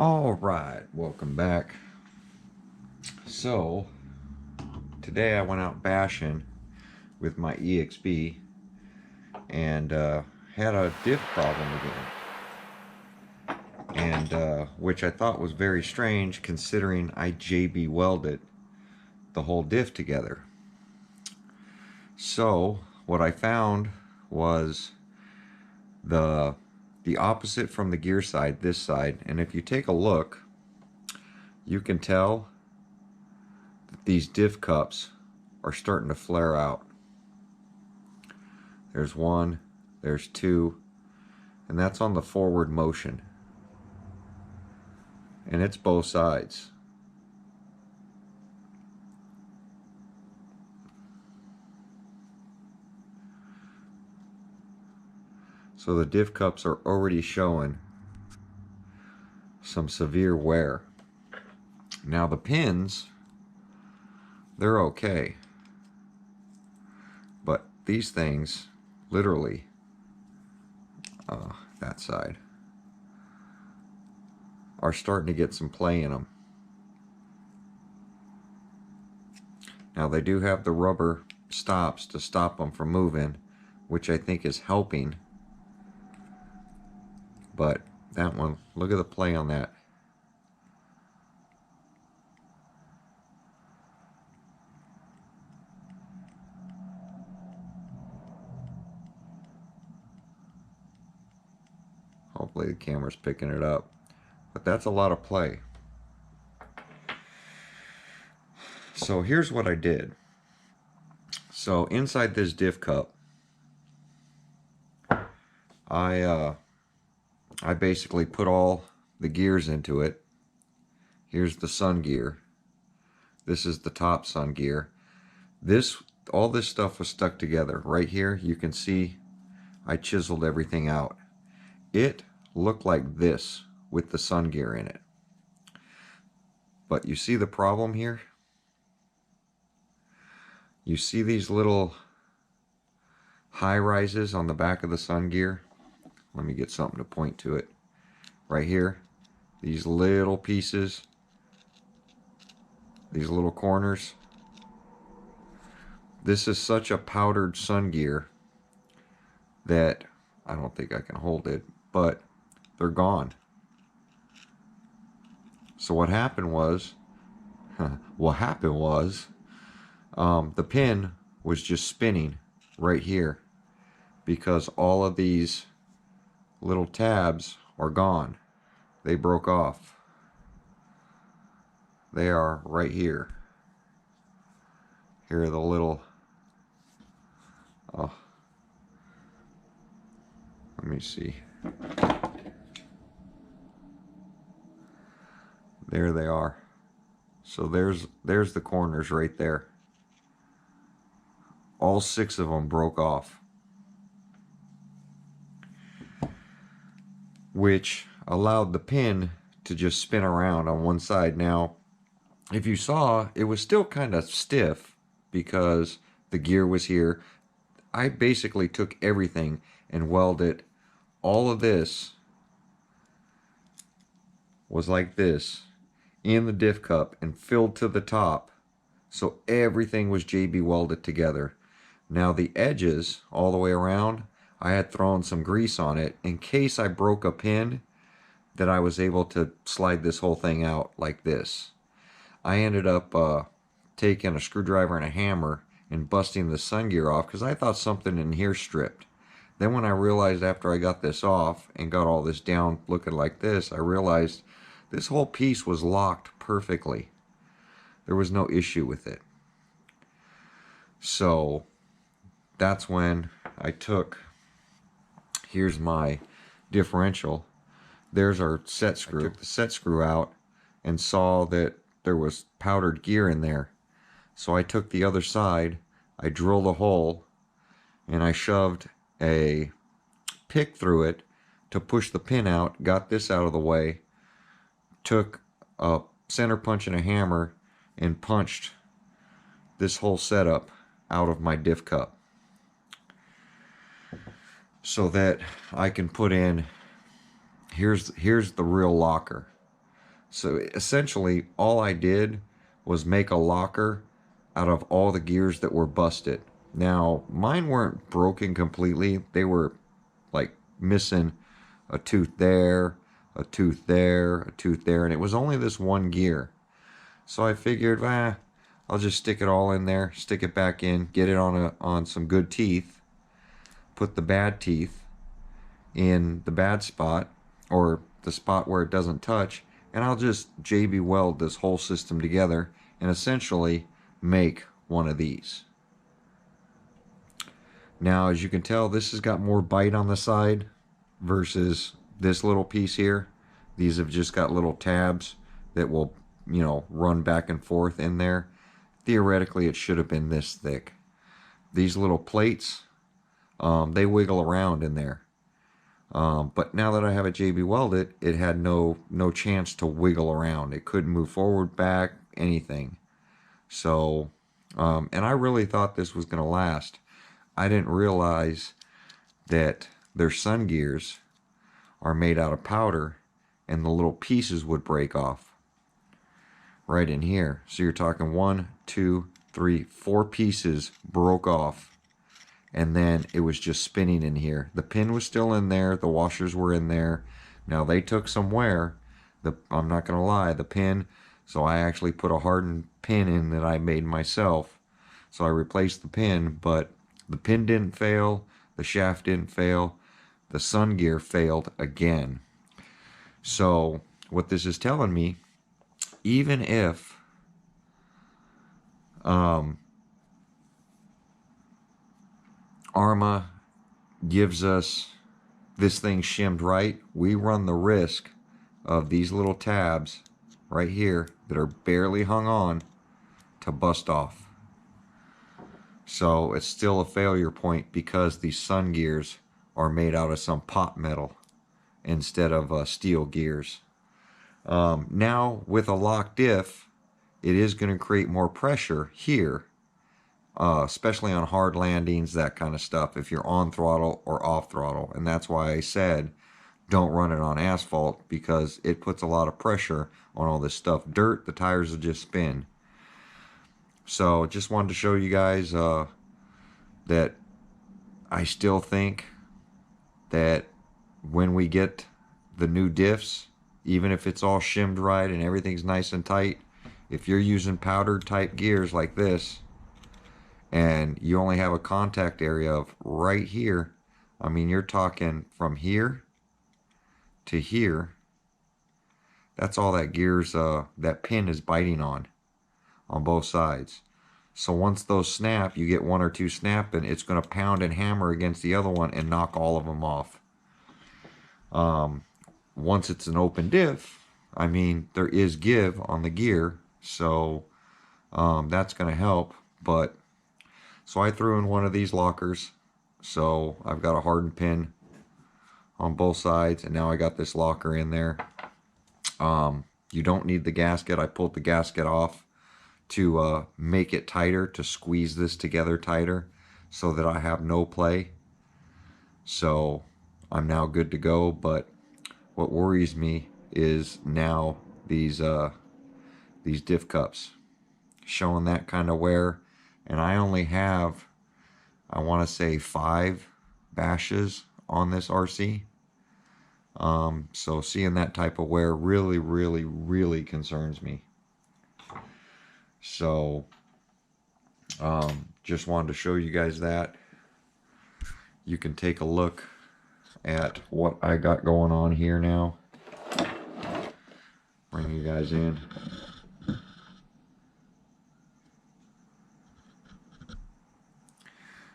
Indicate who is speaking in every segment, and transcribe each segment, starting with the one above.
Speaker 1: All right, welcome back. So today I went out bashing with my EXB and had a diff problem again, and which I thought was very strange considering I JB welded the whole diff together. So what I found was the opposite from the gear side, this side, and if you take a look, you can tell that these diff cups are starting to flare out. There's one, there's two, and that's on the forward motion, and it's both sides. So the diff cups are already showing some severe wear. Now the pins, they're okay, but these things, literally, that side, are starting to get some play in them. Now they do have the rubber stops to stop them from moving, which I think is helping. But that one, look at the play on that. Hopefully the camera's picking it up. But that's a lot of play. So here's what I did. So inside this diff cup, I basically put all the gears into it. Here's the sun gear. This is the top sun gear. All this stuff was stuck together. Right here, you can see I chiseled everything out. It looked like this with the sun gear in it. But you see the problem here? You see these little high rises on the back of the sun gear? Let me get something to point to it. Right here, these little pieces, these little corners. This is such a powdered sun gear that I don't think I can hold it, but they're gone. So what happened was, the pin was just spinning right here because all of these little tabs are gone. They broke off. They are right here. Here are the little, let me see. There they are. So there's the corners right there. All 6 of them broke off, which allowed the pin to just spin around on one side. Now, if you saw, it was still kind of stiff because the gear was here. I basically took everything and welded all of this was like this in the diff cup and filled to the top, so everything was JB welded together. Now the edges all the way around, I had thrown some grease on it in case I broke a pin, that I was able to slide this whole thing out like this. I ended up taking a screwdriver and a hammer and busting the sun gear off because I thought something in here stripped. Then when I realized after I got this off and got all this down looking like this, I realized this whole piece was locked perfectly. There was no issue with it. So that's when I took, here's my differential. There's our set screw. I took the set screw out and saw that there was powdered gear in there. So I took the other side, I drilled a hole, and I shoved a pick through it to push the pin out, got this out of the way, took a center punch and a hammer and punched this whole setup out of my diff cup so that I can put in, here's the real locker. So essentially all I did was make a locker out of all the gears that were busted. Now mine weren't broken completely. They were like missing a tooth there, a tooth there, a tooth there, and it was only this one gear. So I figured, I'll just stick it all in there, stick it back in, get it on some good teeth, put the bad teeth in the bad spot, or the spot where it doesn't touch, and I'll just JB weld this whole system together and essentially make one of these. Now, as you can tell, this has got more bite on the side versus this little piece here. These have just got little tabs that will, run back and forth in there. Theoretically, it should have been this thick. These little plates, they wiggle around in there. But now that I have it JB welded, it had no chance to wiggle around. It couldn't move forward, back, anything. So, and I really thought this was going to last. I didn't realize that their sun gears are made out of powder and the little pieces would break off right in here. So you're talking 1, 2, 3, 4 pieces broke off, and then it was just spinning in here. The pin was still in there, the washers were in there. Now they took some wear. I'm not gonna lie, the pin, so I actually put a hardened pin in that I made myself. So I replaced the pin, but the pin didn't fail, the shaft didn't fail, the sun gear failed again. So what this is telling me, even if Arrma gives us this thing shimmed right, we run the risk of these little tabs right here that are barely hung on to bust off. So it's still a failure point because these sun gears are made out of some pot metal instead of steel gears. Now with a lock diff, it is going to create more pressure here, especially on hard landings, that kind of stuff, if you're on throttle or off throttle. And that's why I said don't run it on asphalt, because it puts a lot of pressure on all this stuff. Dirt, the tires will just spin. So just wanted to show you guys that I still think that when we get the new diffs, even if it's all shimmed right and everything's nice and tight, if you're using powdered type gears like this and you only have a contact area of right here, I mean, you're talking from here to here, that's all that gears, that pin is biting on both sides. So once those snap, you get 1 or 2 snapping, it's going to pound and hammer against the other one and knock all of them off. Once it's an open diff, I mean, there is give on the gear, so that's going to help. But so I threw in one of these lockers, so I've got a hardened pin on both sides, and now I got this locker in there. You don't need the gasket. I pulled the gasket off to make it tighter, to squeeze this together tighter so that I have no play. So I'm now good to go. But what worries me is now these diff cups showing that kind of wear, and I only have, I want to say, 5 bashes on this RC. So seeing that type of wear really, really, really concerns me. So just wanted to show you guys that. You can take a look at what I got going on here now. Bring you guys in.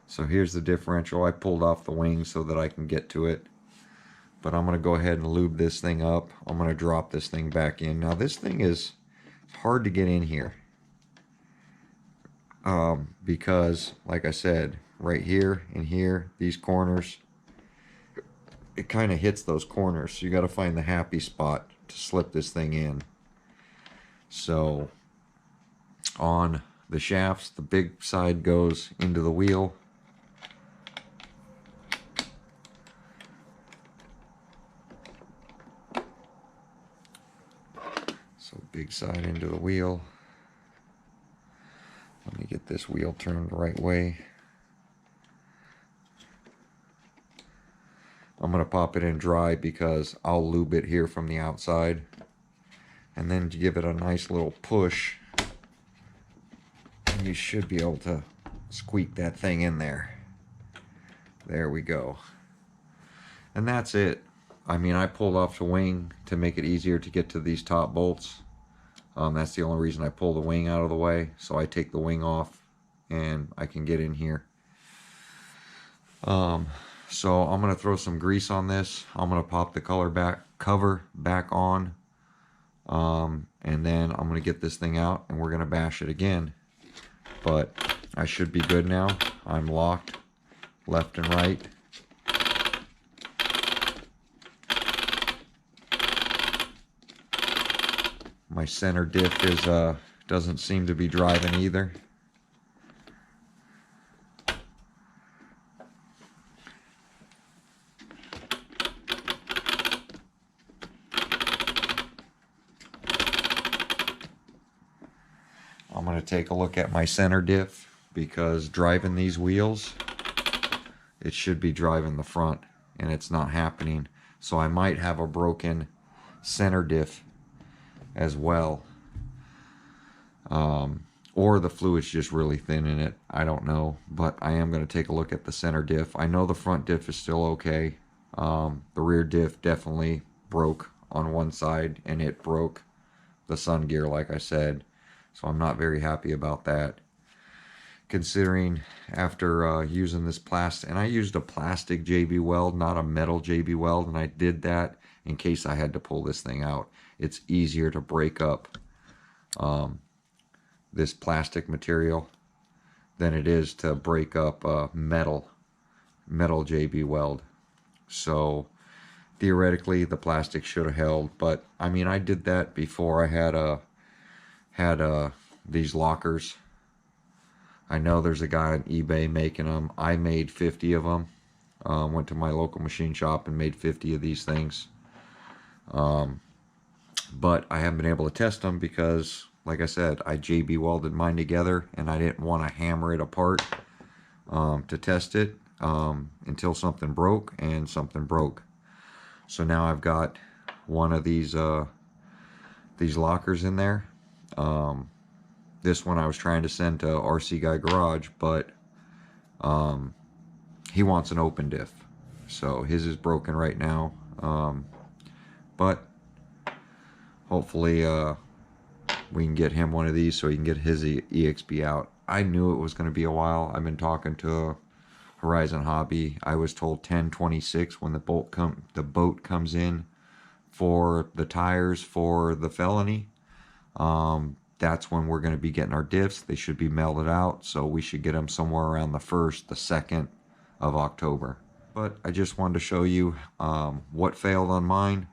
Speaker 1: So here's the differential. I pulled off the wing so that I can get to it. But I'm going to go ahead and lube this thing up. I'm going to drop this thing back in. Now this thing is hard to get in here. Because, like I said, right here and here, these corners, it kind of hits those corners. So you got to find the happy spot to slip this thing in. So on the shafts, the big side goes into the wheel. big side into the wheel. Let me get this wheel turned the right way. I'm going to pop it in dry because I'll lube it here from the outside. And then give it a nice little push. And you should be able to squeak that thing in there. There we go. And that's it. I mean, I pulled off the wing to make it easier to get to these top bolts. That's the only reason I pull the wing out of the way. So I take the wing off and I can get in here. So I'm going to throw some grease on this. I'm going to pop the cover back on. And then I'm going to get this thing out and we're going to bash it again. But I should be good now. I'm locked left and right. My center diff is doesn't seem to be driving either. I'm going to take a look at my center diff because driving these wheels, it should be driving the front and it's not happening. So I might have a broken center diff as well. Or the fluid's just really thin in it. I don't know, but I am going to take a look at the center diff. I know the front diff is still okay. The rear diff definitely broke on one side and it broke the sun gear, like I said. So I'm not very happy about that. Considering after using this plastic, and I used a plastic JB weld, not a metal JB weld, and I did that in case I had to pull this thing out. It's easier to break up this plastic material than it is to break up metal JB weld. So theoretically the plastic should have held, but I mean, I did that before I had these lockers. I know there's a guy on eBay making them. I made 50 of them. Went to my local machine shop and made 50 of these things. But I haven't been able to test them because, like I said, I JB welded mine together and I didn't want to hammer it apart to test it until something broke, and something broke. So now I've got one of these lockers in there. This one I was trying to send to RC Guy Garage, but he wants an open diff. So his is broken right now. But hopefully we can get him one of these so he can get his EXB out. I knew it was going to be a while. I've been talking to Horizon Hobby. I was told 10/26 when the boat comes in for the tires for the felony. That's when we're going to be getting our diffs. They should be melted out, so we should get them somewhere around the 1st, the 2nd of October. But I just wanted to show you what failed on mine.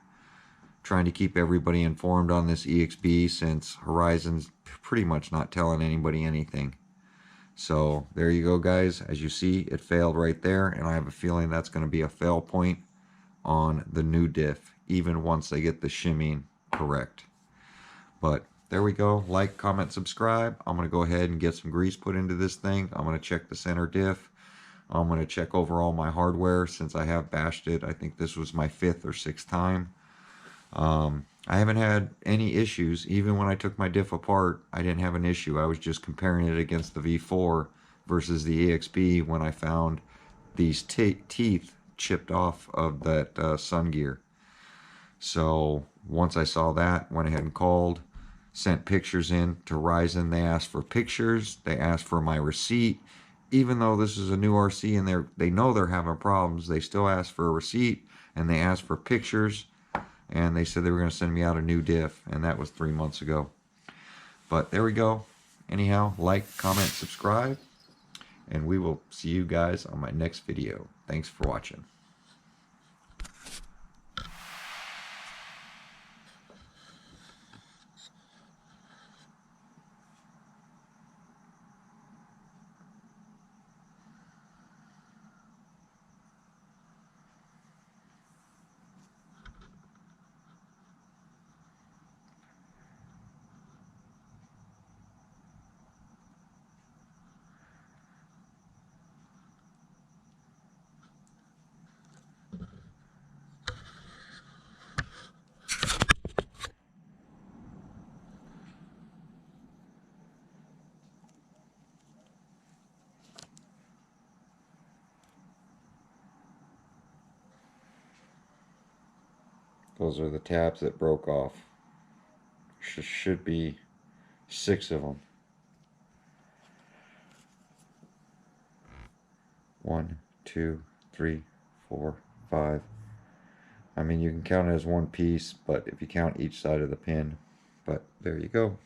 Speaker 1: Trying to keep everybody informed on this EXB since Horizon's pretty much not telling anybody anything. So there you go, guys. As you see, it failed right there, and I have a feeling that's going to be a fail point on the new diff, even once they get the shimming correct. But there we go. Like, comment, subscribe. I'm going to go ahead and get some grease put into this thing. I'm going to check the center diff. I'm going to check over all my hardware since I have bashed it. I think this was my 5th or 6th time. I haven't had any issues. Even when I took my diff apart, I didn't have an issue. I was just comparing it against the V4 versus the EXB when I found these teeth chipped off of that sun gear. So once I saw that, went ahead and called, sent pictures in to Horizon. They asked for pictures. They asked for my receipt. Even though this is a new RC and they know they're having problems, they still ask for a receipt and they asked for pictures. And they said they were going to send me out a new diff, and that was 3 months ago. But there we go. Anyhow, like, comment, subscribe, and we will see you guys on my next video. Thanks for watching. Those are the tabs that broke off. Should be 6 of them. 1, 2, 3, 4, 5. I mean, you can count it as one piece, but if you count each side of the pin. But there you go.